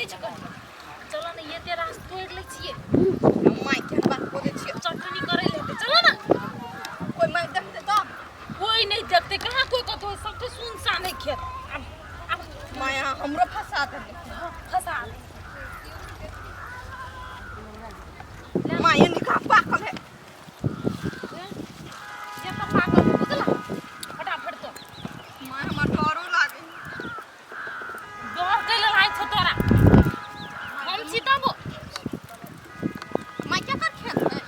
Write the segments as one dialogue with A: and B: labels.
A: नहीं छ कर चलो ना ये तेरा तोड़ ले छिए
B: माय के बात बोले छिए
A: चटनी करे लेते चलो ना
B: कोई माय देखते तो
A: कोई नहीं देखते कहां कोई कतो सब सुनसान है खेत अब
B: माय हमरो फंसा दे
A: फंसा
B: माय निका पाकल है
A: ये तो पागल बुझला फटाफट तो
B: माय हमर डरो लागे
A: डर कैले लाइ छ तोरा हम छिताबो
B: माय क्या कर खेत है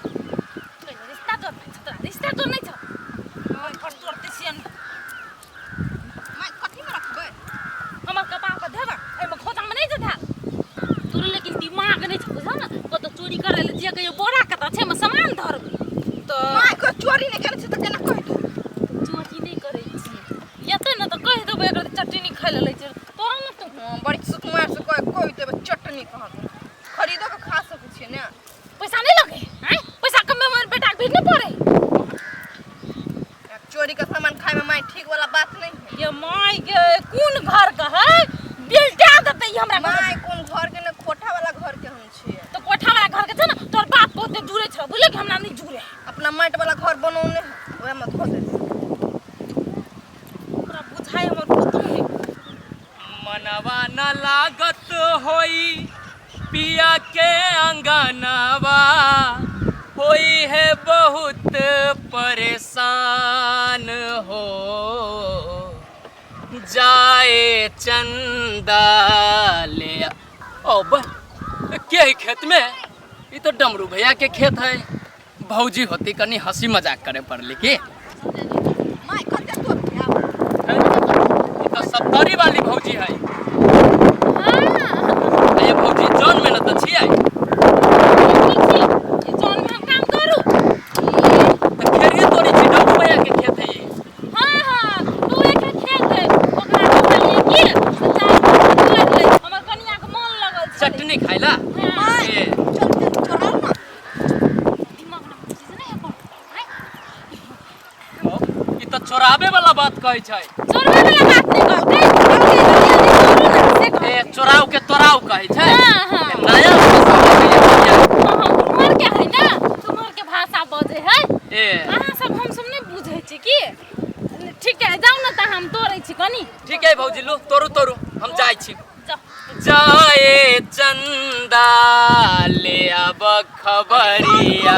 A: रिश्ता तो नहीं छ हम पर तोड़ते सियन
B: माय कथि में रखबे
A: हमर कपा पर देगा ए में खोजा में नहीं जथा तोरे लेकिन दिमाग नहीं छ बुझा ना कतो चोरी करे ले जे कहियो बोरा कता छे में सामान धर तो
B: माय को चोरी नहीं करे छ त केना कहि दू
A: चोरी नहीं करे छी येते न तो कह देबे एकर चटनी खाइ ले छै तोरा न तो
B: बड़ी सुकुमार से कोई देबे चटनी कह खरीदो के खा सकै छिए ने
A: पैसा नहीं लगे हैं पैसा कमे हमर बेटा के भेज नहीं पड़े
B: चोरी का सामान खाए में माय ठीक वाला बात नहीं है
A: ये माय के कौन घर का है बिल्टा देते हमरा
B: माय कौन घर के ने कोठा वाला घर के हम छिए
A: तो कोठा वाला घर के छ ना तोर बाप बहुते जुड़े छ बुझले कि हमरा नहीं जुड़े
B: अपना माट वाला घर बनौने ओए में धो दे
A: पूरा बुझाई हमर पुतू ने
C: मनवा न लागत होई पिया के अंगनवा होई है बहुत परेशान हो जाए चंदा ले अब के है खेत में ये तो डमरू भैया के खेत है भौजी होती कनी हंसी मजाक करे पड़ली की
B: माय कते तो भैया
C: ये तो 70 वाली भौजी है
A: हां
C: ये भौजी जौन में न तो छियै
A: ठीक छी ये जोन में हम काम करू
C: तो खेरिए तोरी छी डमरू भैया के खेत है ये
A: हां तू एक खेत है ओकरा बोलिए कि चार ले हमर कनिया के मन लगल छै
C: चटनी खाइला
B: माय
C: ए,
B: चल चोराओ ना
A: दिमाग ना चीज नहीं है पर
C: ई तो चोराबे वाला बात कहै छै
A: चोरवे वाला बात नहीं कहते
C: ए चोराव के तोराव कहै छै
A: हां
C: ए, नया भाषा
A: तुम्हार के है ना तुम्हार के भाषा बजे है
C: ए
A: अहाँ सब हम सब नहीं बुझे छी की ठीक है जाओ ना त हम तोड़ै छी कनी
C: ठीक है भौजी लो तोरू तोरू हम जाइ छी
A: जाओ
C: जाए चंदा ले अब खबरिया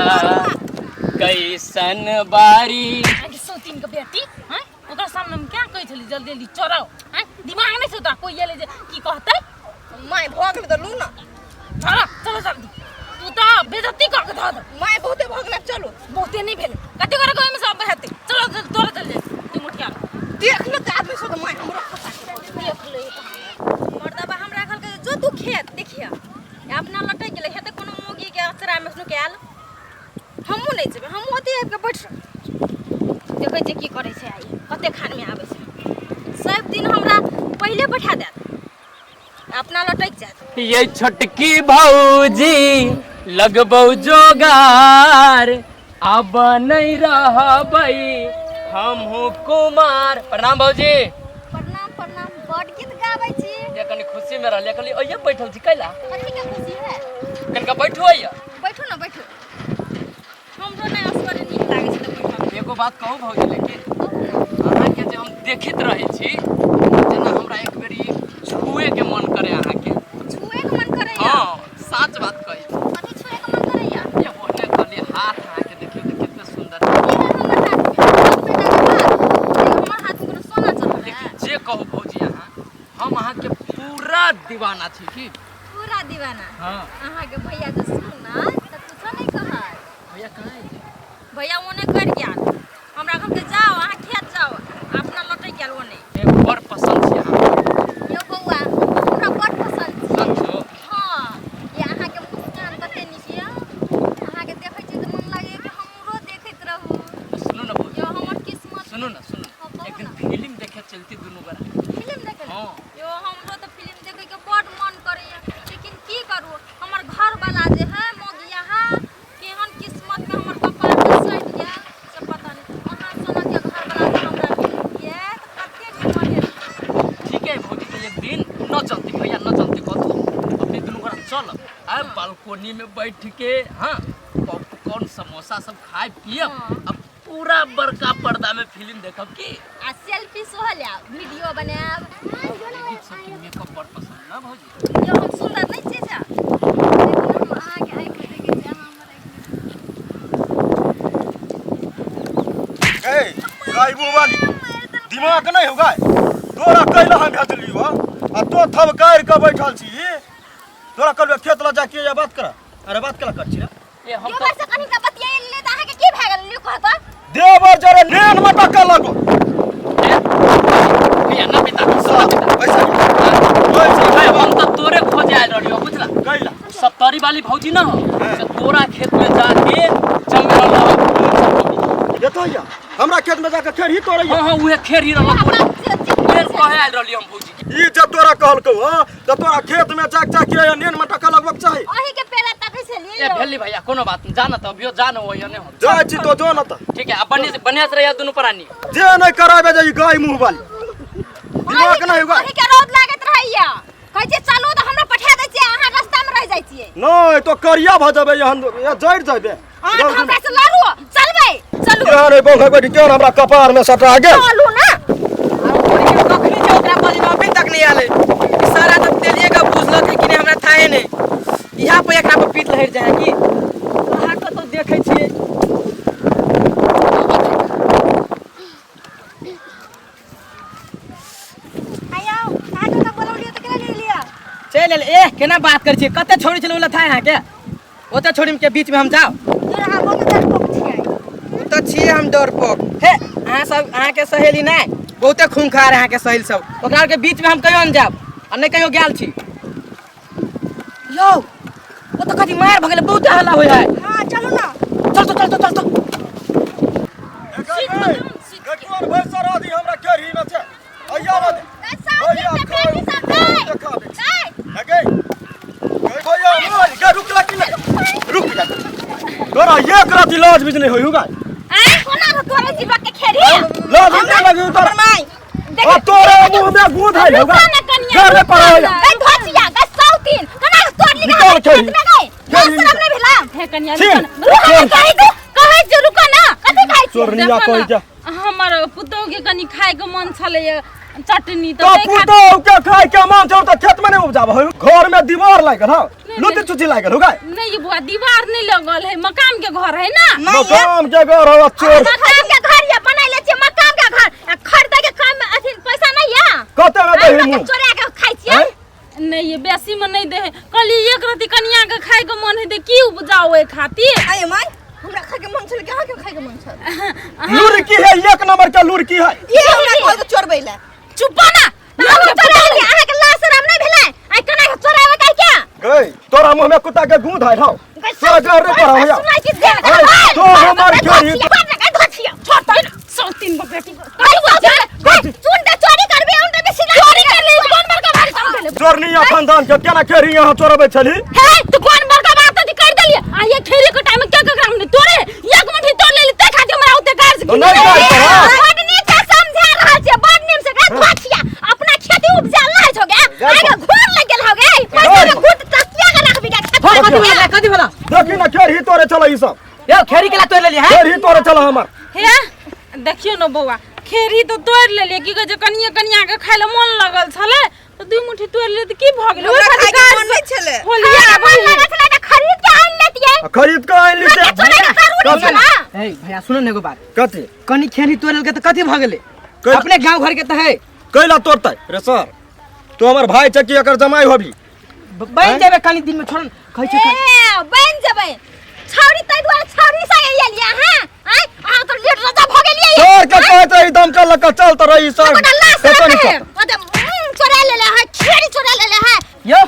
C: कैसन बारी
A: आगे सोतीन के बेटी हैं ओकरा सामने में क्या कहै छली जल्दी जल्दी चोराओ हैं दिमाग नहीं सोता कोई ये ले जे की कहतै
B: माय भोग ले दलू ना
A: चलो चलो जल्दी तू तो बेइज्जती क के ध दे
B: माय बहुते भोगना चलो
A: बहुते नहीं भेले कते करे कोई में सब हेतै चलो जल्दी तोरा चल जा तू मुठिया
B: देख ले त आदमी से तो माय हमरो फंसा
A: देख ले
B: मर्दबा हमरा घर के जो तू खेत देखिया अपना लटै गेले हेते कोनो मोगी के अचरा में सुन के आल हमहु नहीं जेबे हम ओते आब के बैठ देखै छै की करै छै आई कते खान में आबै छै सब दिन हमरा पहले बैठा देत अपना लटक जात
C: ये छोटकी भौजी लगबौ जोगार अब नहीं रहबै हमहू कुमार प्रणाम भौजी
B: प्रणाम प्रणाम बड़ गीत गाबै छी
C: ये कनी खुशी में रहले कहली ओये बैठल छी कैला
B: कथि के खुशी है
C: कनका बैठो आइया
B: बैठो ना बैठो हमरो नै असगर नीक लागे छै त बैठो
C: एगो बात कहू भौजी लेकिन अहाँ के जे हम देखित रहे छी जेना हमरा एक बेरी छुए के मन करे अहाँ के
B: छुए के मन करैया
C: हां सच बात कही
B: कथि छुए के मन करैया
C: ये ओने कहली हाथ अहाँ के देखियो त कितना सुंदर
B: हमर हाथ में सोना चल रहा है
C: लेकिन जे कहू भौजी अहाँ हम अहाँ के पूरा दीवाना छी की
B: पूरा दीवाना
C: हां
B: अहाँ के भैया जे सुना त कुछ नहीं कहै
C: भैया कहाँ है
B: भैया ओने कर गेल हमरा घर के जाओ अहाँ खेत जाओ अपना लटै गेल ओने
C: एक बड़ पसंद छी अहाँ
B: यो बौआ हमरा बड़ पसंद छै
C: सचो
B: हां ये अहाँ के मुस्कान कते नीक ये अहाँ के देखै छी त मन लागे कि हमरो देखैत रहू
C: सुनो ना भौजी
B: यो हमर किस्मत
C: सुनो ना सुनो एक दिन फिल्म देखे चलती दुनू गोरा
B: फिल्म देखे
C: हां
B: यो हमरो त फिल्म देखे के बड़ मन करैया लेकिन की करू हमर घर वाला जे है मोगिया है केहन किस्मत में हमर कपार पे सट गया से पता
C: आ बालकोनी में बैठ के हाँ पॉपकॉर्न समोसा सब खाए पियब अब पूरा बड़का पर्दा में फिल्म देखब की
B: आ सेल्फी सोहल्या वीडियो बनाब
C: लेडीज सबके मेकअप बड़ पसंद ना भौजी
B: यो हम सुंदर नहीं छे जा
D: ए गायबू वाली दिमाग नहीं होगा तोरा कैला हम भेजली हो आ तो थब कर के बैठल छी तोरा कल खेत ला जाके या बात कर अरे बात कला कर छी ना
C: ये हम
B: यो वर्ष कहीं का बतिया ले त आहा के की भए गेल लियो कहत
D: देवर जरे नेन मटका लगो
C: भैया ना पिता
D: पैसा
C: भाई हम तो तोरे खोजे आयल रहियो बुझला
D: कैला
C: सत्तरी वाली भौजी ना से तोरा खेत में जाके जंगल
D: ये तो या हमरा खेत में जाके खेर ही तोरे
C: हां हां उहे खेरी रहल फेर कहे आयल रहियो हम भौजी
D: ई जब तोरा कहलकौ हां तो तोरा खेत में जाके नेन मटका लगबक चाही
B: ओही के पेरा तक से लिए
C: ए भेली भैया कोनो बात नहीं जाना तो अभियो जानो हो या नहीं हो
D: जाय छी तो जो न त
C: ठीक है अब बनिया से रहिया दोनों प्राणी
D: जे नहीं कराबे जे गाय मुंह वाली दिमाग नहीं होगा
B: ओही के रोद लागत रहैया कहै छै चलो त हमरा पठा दै छी अहाँ रास्ता में रह जाय छियै
D: नहीं तो करिया भ जाबे यहन या जड़ जाबे
B: अहाँ हमरा से लड़ू चलबै चलू
D: यार रे बोल बेटी क्यों हमरा कपार में सटा गेल
B: चलू ना
E: कखनी जे ओकरा बजे अभी तक नहीं आले सारा तक तेलिए का बुझलक है कि नहीं हमरा थाए नहीं यहाँ पे एकरा पे पीट लहर जाए कि अहाँ को तो देखे छिए
B: आयो अहाँ तो बोलौलियो त केना ले लिया
E: चल ले ए केना बात कर छिए कते छोड़ी चलो ला थाए के ओते छोड़ी के बीच में हम जाओ
B: जोर अहाँ बहुत डरपोक छियै
E: तो छिए हम डरपोक हे अहाँ सब अहाँ के सहेली नहीं बहुते खूंखार अहाँ के सहेली सब ओकरा के बीच में हम कहियो न जाब आ नहीं कहियो गेल छी यो ओ तो कथी मार भगले बहुते हल्ला होय है
B: हां चलू ना
E: चल
D: गटुआर भैंसा राधी हमरा खेरी में छे अइया मत भैया लगे भैया मोर के रुकला कि रुक जा तोरा एक रात इलाज भी नहीं होई होगा
B: आ कोना तो तोरे जीवा के खेरी
D: लाज नहीं लगे तोरा
B: माई
D: आ तोरे मुंह में गूंद है होगा घर में पड़ा होगा
B: ए धोचिया का सौतीन कना तोड़ ली
D: निकाल
B: खेत
D: खेरी।
B: में गई
D: खेरी।
B: दस नहीं भेला
A: हे कन्या
D: छीन।
A: रुकन
B: रुको कहि दो कहै जे रुको ना कथि खाइ छी
D: चोरनिया कहि जा
A: हमर पुतौ के कनी खाय के मन छले चटनी
D: तो पुतो के खाय के मान छौ त खेत में नहीं उपजाब हो घर में दीवार लागल हो लुटी चुची लागल होगा
A: नहीं ये बुआ दीवार नहीं लगल है मकान के घर है ना
D: मकान के घर हो चोर
B: मकान के घर ये बनाइ ले छी मकान के घर खरीदे के काम में अथि पैसा नहीं है
D: कते में दे मुंह
B: चोरा के खाइ छी
A: नहीं ये बेसी में नहीं दे कल एक रति कन्या के खाय के मन है दे की उपजाओ ए खातिर
B: आय माय हमरा खाय के मन छल के अहाँ के खाय के मन छल
D: लुड़की है एक नंबर का लुड़की है
B: ये हमरा कोइ तो चोरबै ले चुप ना हम चोरा ले अहाँ के लाश राम नहीं भेलै आइ कना के चोरावे काहे क्या
D: गई तोरा मुंह में कुत्ता के गूंद है हो तोरा घर रे पर हो
B: सुनाइ कि दे
D: तो हमार खेरी
B: धोचिया छोड़ दे
A: सौतीन बकटी
B: सुन दे चोरी करबे उन बेसी चोरी कर ले कौन बड़का भारी काम भेले
D: चोरनिया खानदान के केना खेरी यहां चोरबे छली
A: है तू कौन बड़का बात तो कर देलिए आ ये खेरी के टाइम में क्या कर हमने तोरे एक मुट्ठी तोड़ ले ते खा के हमरा उते कार से
D: तो नहीं कर
B: बडनी का समझा रहल छै बड निम से रे धोचिया अपना खेती उपजा लै छ गे आगे घोर लग गेल हो गे पैसा में घुट तकिया के रखबी गे
E: कथी भेला
D: देखी ना खेरी तोरे चला ई सब
E: यो खेरी केला तोड़ लेली है
D: खेरी तोरे चला हमर
A: हे देखियो न बौआ खेरी तो तोड़ लेलिए की जे कनिया के खाय ले मन लगल छले तो दुई मुट्ठी तोड़ ले त की भ गेल
B: हमरा खाय के मन नहीं छले
A: होलिया
B: मन लगा छले त खरीद के आन लेतिए
D: खरीद के आइन ली से
B: कथी
E: ए भैया सुनो ने एगो बात
D: कथी
E: कनी खेरी तोड़ल के त कथी भ गेले
D: कैला?
E: अपने गांव घर के त है
D: कैला तोड़तै रे सर तू हमर भाई चकी एकर जमाई होबी
E: बन जाबे कनी दिन में छोड़ कहै छै
B: ए बन जबै छौरी तै दुआरे छौरी संगे एलिया हां आइ आ तो लेट रजा भ गेलिए
D: तोर के कहते ई दम चल के चल त रही सर
B: ओटा लाश
D: पता नहीं
B: है ओटा चोरा लेले है खेरी चोरा लेले है
E: यो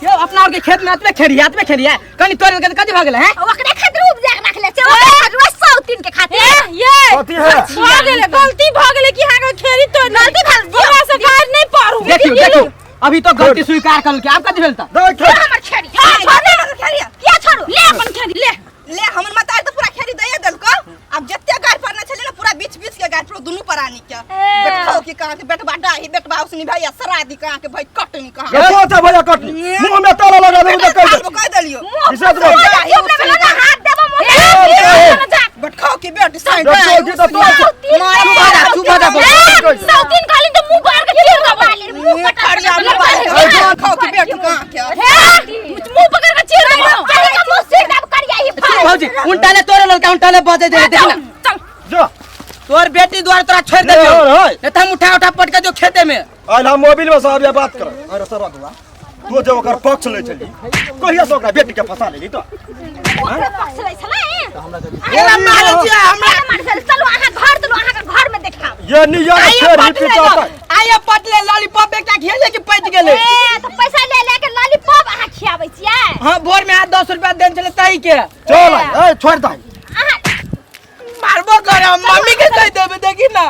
E: यो अपना और के खेत में आतमे खेरी हाथ में खेरी है कनी तोड़ल के त कथी भ गेले है
B: ओकरे खातिर उपजा के रखले छै ओकरे खातिर सौतीन के खातिर
A: ये
D: कथी है
A: भ गेले गलती भ गेले कि हां खेरी तोड़
B: गलती भेल
A: हमरा से गाड़ नहीं पारू
E: देखियो अभी तो गलती स्वीकार कर के आप कथी भेल त
D: देख
B: हमर खेरी हां छोड़ दे हमर खेरी किया छोड़ू
A: ले अपन खेरी ले
F: ले हमन मत आज तो पूरा खेरी दे देलको अब जत्ते गाड़ परना छले ना पूरा बीच बीच के गाड़ पर दुनु परानी के बेटो की कहां के बेटवा डाही बेटवा उसनी भैया सरादी कहां के भाई कटनी कहां
D: ये तो भैया कटनी मुंह में ताला लगा दे उधर कर
F: चलियो
D: किसे तो
B: हाथ देबो मोहे
F: बैठाओ की बेटी साइन
D: देखो कि तो
A: सौ दिन खाली तो मुंह बाहर के चीर का बाली मुंह
F: खड़िया में खाओ की बेटी कहां क्या
A: मुंह पकड़ के चीर का अरे का मुंह सिर दाब करिया ही
E: भौजी उल्टा ले तोरे लड़का उल्टा ले बजे दे देखना
A: चल
D: जा
E: तोर बेटी द्वारा तोरा छोड़ दे नहीं तो हम उठा पटक जो खेते में
D: आइल हम मोबाइल में साहब ये बात कर अरे सर दुआ तू जब ओकर पक्ष ले चली कहिया से ओकरा बेटी के फंसा लेली तो
B: पछलै छलै
F: एरा मार दिया हमरा
B: मार चल चलो आहा घर में देखाओ
D: ये निया फेर ही पिटाता
E: आइए पटले लॉलीपॉप एकटा खेले के पट गेले
B: ए तो पैसा ले के लॉलीपॉप आहा खियाबै छियै
E: हां भोर में 10 रुपया देन चले ताई के
D: चल ए छोड़ दे
E: मारबो करे मम्मी के कह देबे देखी ना